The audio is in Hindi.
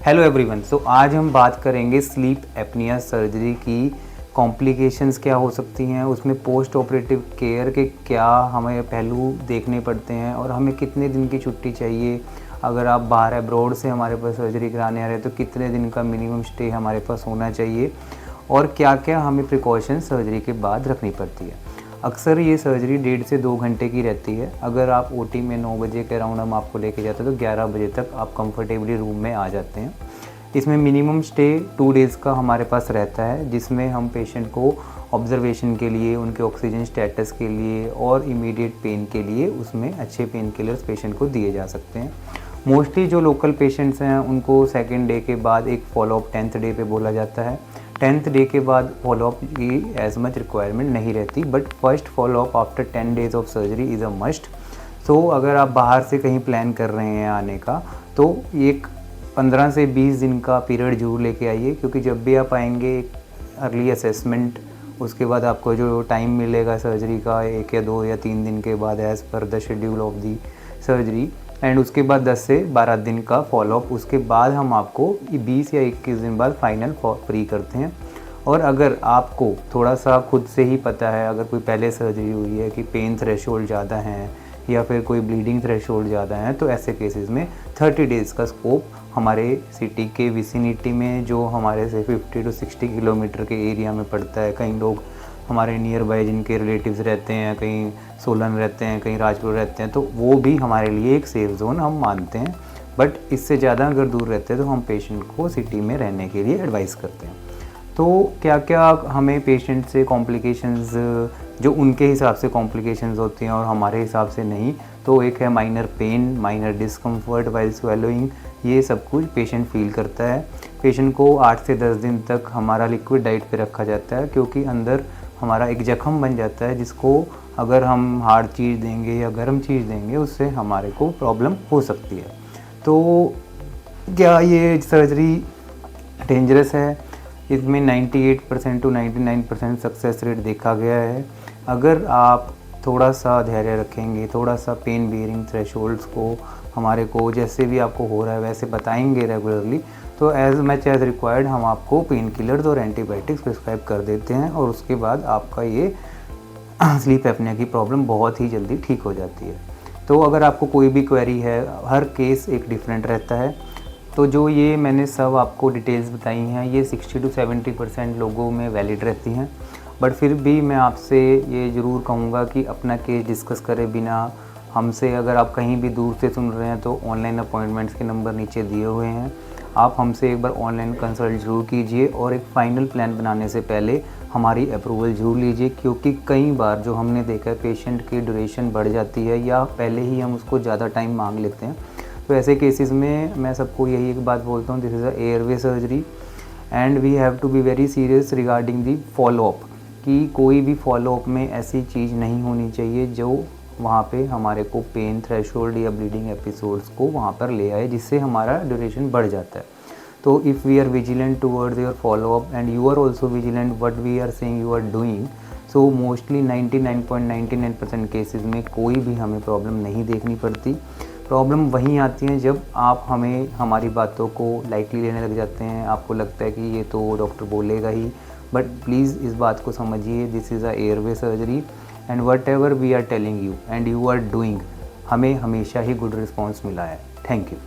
Hello everyone. सो आज हम बात करेंगे स्लीप एपनिया सर्जरी की कॉम्प्लिकेशंस क्या हो सकती हैं, उसमें पोस्ट ऑपरेटिव केयर के क्या हमें पहलू देखने पड़ते हैं और हमें कितने दिन की छुट्टी चाहिए। अगर आप बाहर अब्रॉड से हमारे पास सर्जरी कराने आ रहे हैं तो कितने दिन का मिनिमम स्टे हमारे पास होना चाहिए और क्या क्या हमें प्रिकॉशन सर्जरी के बाद रखनी पड़ती है। अक्सर ये सर्जरी 1.5 से 2 घंटे की रहती है। अगर आप ओटी में 9 बजे के अराउंड हम आपको लेके जाते हैं तो 11 बजे तक आप कंफर्टेबली रूम में आ जाते हैं। इसमें मिनिमम स्टे 2 डेज़ का हमारे पास रहता है, जिसमें हम पेशेंट को ऑब्जर्वेशन के लिए, उनके ऑक्सीजन स्टेटस के लिए और इमीडिएट पेन के लिए उसमें अच्छे पेन किलर्स पेशेंट को दिए जा सकते हैं। मोस्टली जो लोकल पेशेंट्स हैं उनको सेकेंड डे के बाद एक फॉलोअप 10th डे पे बोला जाता है। 10th डे के बाद फॉलोअप की एज मच रिक्वायरमेंट नहीं रहती, but first follow up after 10 days of surgery is a must. So अगर आप बाहर से कहीं प्लान कर रहे हैं आने का तो एक 15 से 20 दिन का पीरियड जरूर लेके आइए, क्योंकि जब भी आप आएंगे अर्ली असेसमेंट, उसके बाद आपको जो टाइम मिलेगा सर्जरी का 1 या 2 या 3 दिन के बाद as per the schedule of the surgery, and उसके बाद 10 से 12 दिन का फॉलोअप। उसके बाद हम आपको 20 या 21 दिन बाद फाइनल फ्री करते हैं। और अगर आपको थोड़ा सा खुद से ही पता है, अगर कोई पहले सर्जरी हुई है कि पेन थ्रेशोल्ड ज़्यादा हैं या फिर कोई ब्लीडिंग थ्रेशोल्ड ज़्यादा है, तो ऐसे केसेस में 30 डेज़ का स्कोप हमारे सिटी के विसिनिटी में, जो हमारे से 50 to 60 किलोमीटर के एरिया में पड़ता है। कई लोग हमारे नियर बाय जिनके रिलेटिव्स रहते हैं, कहीं सोलन रहते हैं, कहीं राजपुर रहते हैं, तो वो भी हमारे लिए एक सेफ जोन हम मानते हैं। बट इससे ज़्यादा अगर दूर रहते हैं तो हम पेशेंट को सिटी में रहने के लिए एडवाइस करते हैं। तो क्या क्या हमें पेशेंट से कॉम्प्लिकेशंस, जो उनके हिसाब से कॉम्प्लिकेशंस होती हैं और हमारे हिसाब से नहीं, तो एक है minor pain, minor discomfort while swallowing. ये सब कुछ पेशेंट फील करता है। पेशेंट को 8 से 10 दिन तक हमारा लिक्विड डाइट पे रखा जाता है, क्योंकि अंदर हमारा एक जख्म बन जाता है, जिसको अगर हम हार्ड चीज़ देंगे या गर्म चीज़ देंगे उससे हमारे को प्रॉब्लम हो सकती है। तो क्या ये सर्जरी डेंजरस है? इसमें 98% to 99% सक्सेस रेट देखा गया है। अगर आप थोड़ा सा धैर्य रखेंगे, थोड़ा सा पेन बियरिंग थ्रेशोल्ड्स को हमारे को जैसे भी आपको हो रहा है वैसे बताएंगे रेगुलरली, तो एज मच एज रिक्वायर्ड हम आपको पेन किलर्स और एंटीबायोटिक्स प्रिस्क्राइब कर देते हैं और उसके बाद आपका ये स्लीप एपनिया की प्रॉब्लम बहुत ही जल्दी ठीक हो जाती है। तो अगर आपको कोई भी क्वेरी है, हर केस एक डिफरेंट रहता है। तो जो ये मैंने सब आपको डिटेल्स बताई हैं, ये 60 to 70% लोगों में वैलिड रहती हैं। बट फिर भी मैं आपसे ये ज़रूर कहूँगा कि अपना केस डिस्कस करे बिना हमसे, अगर आप कहीं भी दूर से सुन रहे हैं तो ऑनलाइन अपॉइंटमेंट्स के नंबर नीचे दिए हुए हैं, आप हमसे एक बार ऑनलाइन कंसल्ट ज़रूर कीजिए और एक फ़ाइनल प्लान बनाने से पहले हमारी अप्रूवल ज़रूर लीजिए। क्योंकि कई बार जो हमने देखा है, पेशेंट की ड्यूरेशन बढ़ जाती है या पहले ही हम उसको ज़्यादा टाइम मांग लेते हैं। तो ऐसे केसेस में मैं सबको यही एक बात बोलता हूँ, this is a airway surgery and we have to be very serious regarding the follow up, कि कोई भी फॉलोअप में ऐसी चीज़ नहीं होनी चाहिए जो वहाँ पे हमारे को पेन थ्रेशोल्ड या ब्लीडिंग एपिसोड्स को वहाँ पर ले आए, जिससे हमारा ड्यूरेशन बढ़ जाता है। तो if we are vigilant towards your follow up and you are also vigilant what we are saying you are doing, so mostly 99.99% cases में कोई भी हमें प्रॉब्लम नहीं देखनी पड़ती। प्रॉब्लम वहीं आती है जब आप हमें हमारी बातों को लाइटली लेने लग जाते हैं, आपको लगता है कि ये तो डॉक्टर बोलेगा ही। बट प्लीज़ इस बात को समझिए, this is a airway surgery and whatever we are telling you and you are doing, हमें हमेशा ही गुड रिस्पॉन्स मिला है। Thank you.